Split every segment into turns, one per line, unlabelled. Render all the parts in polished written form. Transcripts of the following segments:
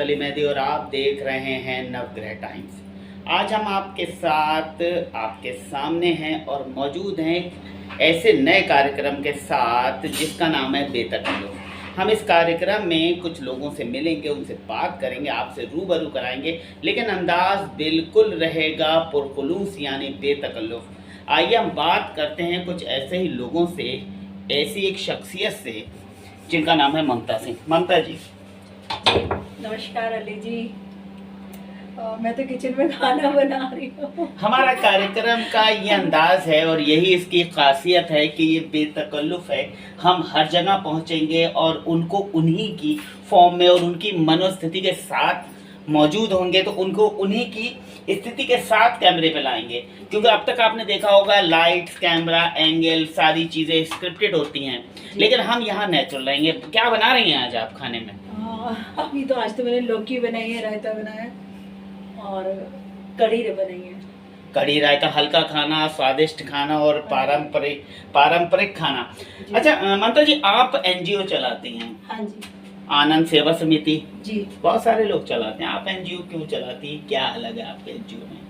अली मेहदी और आप देख रहे हैं नवग्रह टाइम्स। आज हम आपके साथ आपके सामने हैं और मौजूद हैं एक ऐसे नए कार्यक्रम के साथ जिसका नाम है बेतकल्लुफ़। हम इस कार्यक्रम में कुछ लोगों से मिलेंगे, उनसे बात करेंगे, आपसे रूबरू कराएंगे, लेकिन अंदाज बिल्कुल रहेगा पुरखुलूस यानी बेतकल्लुफ़। आइए हम बात करते हैं कुछ ऐसे ही लोगों से, ऐसी एक शख्सियत से जिनका नाम है ममता सिंह। ममता जी,
नमस्कार अली जी। मैं तो किचन में खाना बना रही हूँ।
हमारा कार्यक्रम का ये अंदाज है और यही इसकी खासियत है कि ये बेतकल्लुफ़ है। हम हर जगह पहुंचेंगे और उनको उन्हीं की फॉर्म में और उनकी मनोस्थिति के साथ मौजूद होंगे, तो उनको उन्हीं की स्थिति के साथ कैमरे पे लाएंगे। क्योंकि अब तक आपने देखा होगा लाइट्स, कैमरा, एंगल, सारी चीज़ें स्क्रिप्टेड होती हैं, लेकिन हम यहाँ नेचुरल रहेंगे। क्या बना रही हैं आज आप खाने में?
अभी तो आज तो मैंने लौकी बनाई है, रायता बनाया है और कढ़ी बनाई है।
कढ़ी रायता, हल्का खाना, स्वादिष्ट खाना और पारंपरिक खाना। अच्छा ममता जी, आप एनजीओ चलाती हैं?
हाँ जी।
आनंद सेवा समिति
जी।
बहुत सारे लोग चलाते हैं, आप एनजीओ क्यों चलाती हैं? क्या अलग है आपके एनजीओ में?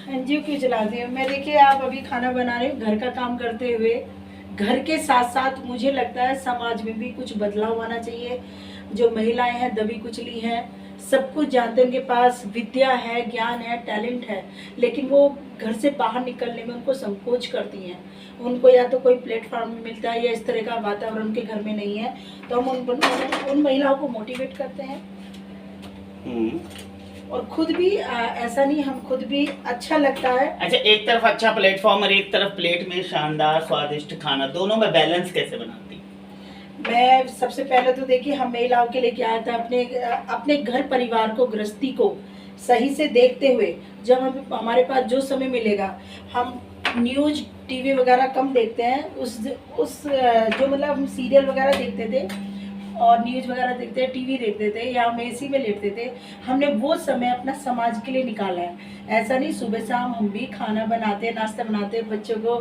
एनजीओ क्यों चलाती है? मैं देखिए, आप अभी खाना बना रहे हो, घर का काम करते हुए घर के साथ साथ मुझे लगता है समाज में भी कुछ बदलाव आना चाहिए। जो महिलाएं हैं, दबी कुचली हैं, सब कुछ जानते हैं, उनके पास विद्या है, ज्ञान है, टैलेंट है, लेकिन वो घर से बाहर निकलने में उनको संकोच करती हैं। उनको या तो कोई प्लेटफॉर्म में मिलता है या इस तरह का वातावरण उनके घर में नहीं है, तो हम उन महिलाओं को मोटिवेट करते हैं। और खुद भी ऐसा नहीं, हम खुद भी अच्छा लगता है।
अच्छा, एक तरफ अच्छा प्लेटफॉर्म और एक तरफ प्लेट में शानदार स्वादिष्ट खाना, दोनों में बैलेंस कैसे बनाती?
मैं सबसे पहले तो देखिए, हम महिलाओं के लिए क्या आता है, अपने घर परिवार को, गृहस्थी को सही से देखते हुए, जब हमारे पास जो समय मिलेगा, हम न्यूज टीवी वगैरह कम देखते हैं। उस जो मतलब हम सीरियल वगैरह देखते थे और न्यूज वगैरह देखते थे, टीवी देखते थे या हम एसी में लेटते थे, हमने वो समय अपना समाज के लिए निकाला है। ऐसा नहीं, सुबह शाम हम भी खाना बनाते हैं, नाश्ता बनाते हैं, बच्चों को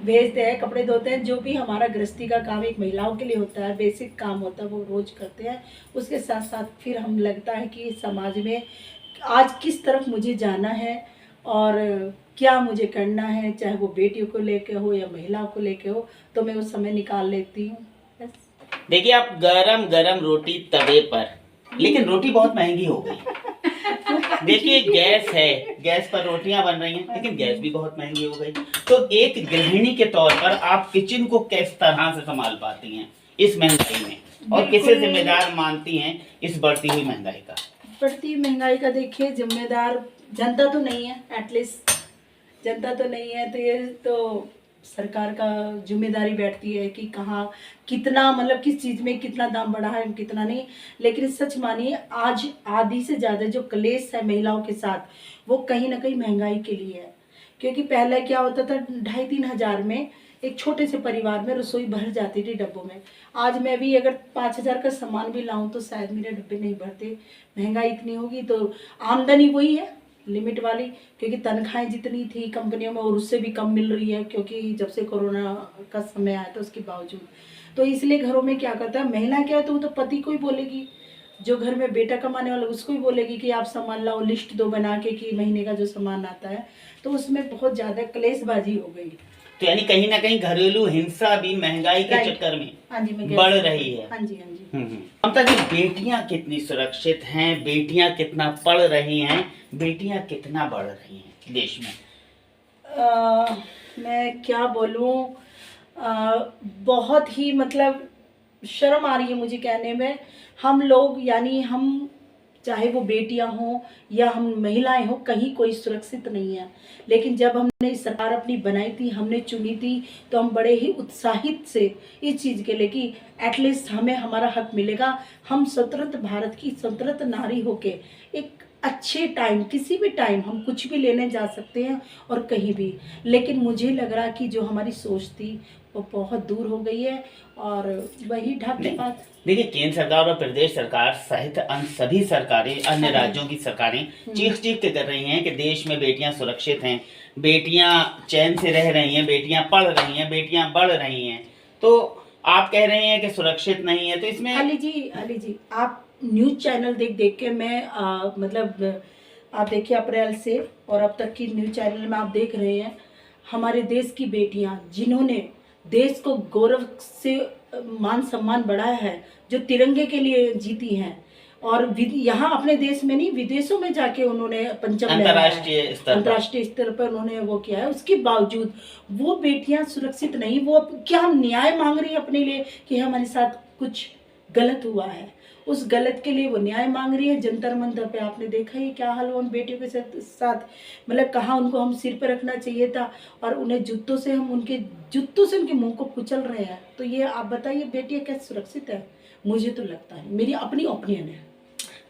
भेजते हैं, कपड़े धोते हैं, जो भी हमारा गृहस्थी का काम एक महिलाओं के लिए होता है, बेसिक काम होता है, वो रोज करते हैं। उसके साथ साथ फिर हम लगता है कि समाज में आज किस तरफ मुझे जाना है और क्या मुझे करना है, चाहे वो बेटियों को लेके हो या महिलाओं को लेके हो, तो मैं उस समय निकाल लेती हूँ।
देखिए, आप गरम गरम रोटी तवे पर, लेकिन रोटी बहुत महंगी हो गई। देखिए, गैस है, गैस पर रोटियां बन रही हैं, लेकिन गैस भी बहुत महंगी हो गई। तो एक गृहिणी के तौर पर आप किचन को किस तरह से संभाल पाती हैं इस महंगाई में, और किसे जिम्मेदार मानती हैं इस बढ़ती हुई महंगाई का?
बढ़ती महंगाई का देखिए, जिम्मेदार जनता तो नहीं है, एटलीस्ट जनता तो नहीं है, तो ये तो सरकार का जिम्मेदारी बैठती है कि कहाँ कितना, मतलब किस चीज़ में कितना दाम बढ़ा है, कितना नहीं। लेकिन सच मानिए, आज आधी से ज़्यादा जो क्लेश है महिलाओं के साथ, वो कहीं ना कहीं महंगाई के लिए है। क्योंकि पहले क्या होता था, 2,500-3 हज़ार में एक छोटे से परिवार में रसोई भर जाती थी डब्बों में। आज मैं भी अगर 5,000 का सामान भी लाऊं तो शायद मेरे डब्बे नहीं भरते। महंगाई इतनी होगी, तो आमदनी वही है, लिमिट वाली, क्योंकि तनख्वाहें जितनी थी कंपनियों में और उससे भी कम मिल रही है, क्योंकि जब से कोरोना का समय आया तो उसके बावजूद। तो इसलिए घरों में क्या करता है, महिला क्या है, तो वो तो पति को ही बोलेगी, जो घर में बेटा कमाने वाला उसको ही बोलेगी कि आप सामान लाओ, लिस्ट दो बना के कि महीने का जो सामान आता है। तो उसमें बहुत ज़्यादा क्लेशबाजी हो गई।
तो यानी कहीं ना कहीं घरेलू हिंसा भी महंगाई के चक्कर में बढ़ रही है।
हाँ जी, हाँ जी।
ममता जी, बेटियां कितनी सुरक्षित हैं, बेटियां कितना पढ़ रही हैं, बेटियां कितना बढ़ रही हैं देश में?
मैं क्या बोलूँ, बहुत ही मतलब शर्म आ रही है मुझे कहने में। हम लोग, यानी हम, चाहे वो बेटियां हों या हम महिलाएं हों, कहीं कोई सुरक्षित नहीं है। लेकिन जब हमने सरकार अपनी बनाई थी, हमने चुनी थी, तो हम बड़े ही उत्साहित से इस चीज़ के लिए कि एटलीस्ट हमें हमारा हक मिलेगा। हम स्वतंत्र भारत की स्वतंत्र नारी होके एक अच्छे टाइम, किसी भी टाइम हम कुछ भी लेने जा सकते हैं और कहीं भी। लेकिन मुझे लग रहा कि जो हमारी सोच थी वो बहुत दूर हो गई है, और वही ढाक के बात।
देखिए, केंद्र सरकार और प्रदेश सरकार सहित अन्य सभी सरकारें, अन्य राज्यों की सरकारें चीख के कर रही हैं कि देश में बेटियां सुरक्षित हैं, बेटियां चैन से रह रही हैं, बेटियां पढ़ रही हैं, बेटियां बढ़ रही हैं। तो आप कह रहे हैं कि सुरक्षित नहीं है, तो इसमें
अली जी, आप न्यूज़ चैनल देख देख के मैं मतलब आप देखिए अप्रैल से और अब तक की न्यूज़ चैनल में आप देख रहे हैं हमारे देश की बेटियां जिन्होंने देश को गौरव से मान सम्मान बढ़ाया है, जो तिरंगे के लिए जीती हैं और यहाँ अपने देश में नहीं विदेशों में जाके उन्होंने पंचम अंतर्राष्ट्रीय स्तर पर उन्होंने वो किया है। उसके बावजूद वो बेटियां सुरक्षित नहीं, वो क्या हम न्याय मांग रही है अपने लिए कि हमारे साथ कुछ गलत हुआ है, उस गलत के लिए वो न्याय मांग रही है। जंतर मंतर पे आपने देखा ही क्या हाल हुआ उन बेटियों के साथ मतलब कहाँ उनको हम सिर पे रखना चाहिए था और उन्हें जूतों से उनके मुंह को कुचल रहे हैं। तो ये आप बताइए बेटियां कैसे सुरक्षित है? मुझे तो लगता है, मेरी अपनी ओपिनियन है।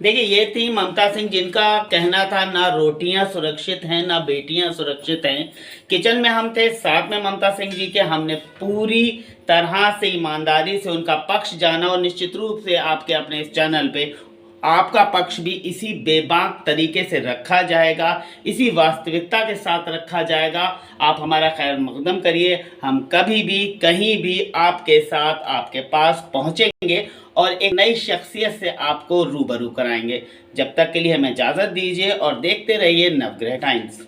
देखिए, ये थी ममता सिंह जिनका कहना था ना रोटियां सुरक्षित हैं ना बेटियां सुरक्षित हैं। किचन में हम थे साथ में ममता सिंह जी के, हमने पूरी तरह से ईमानदारी से उनका पक्ष जाना और निश्चित रूप से आपके अपने इस चैनल पे आपका पक्ष भी इसी बेबाक तरीके से रखा जाएगा, इसी वास्तविकता के साथ रखा जाएगा। आप हमारा खैर मकदम करिए, हम कभी भी कहीं भी आपके साथ आपके पास पहुंचेंगे और एक नई शख्सियत से आपको रूबरू कराएंगे। जब तक के लिए हमें इजाज़त दीजिए और देखते रहिए नवग्रह टाइम्स।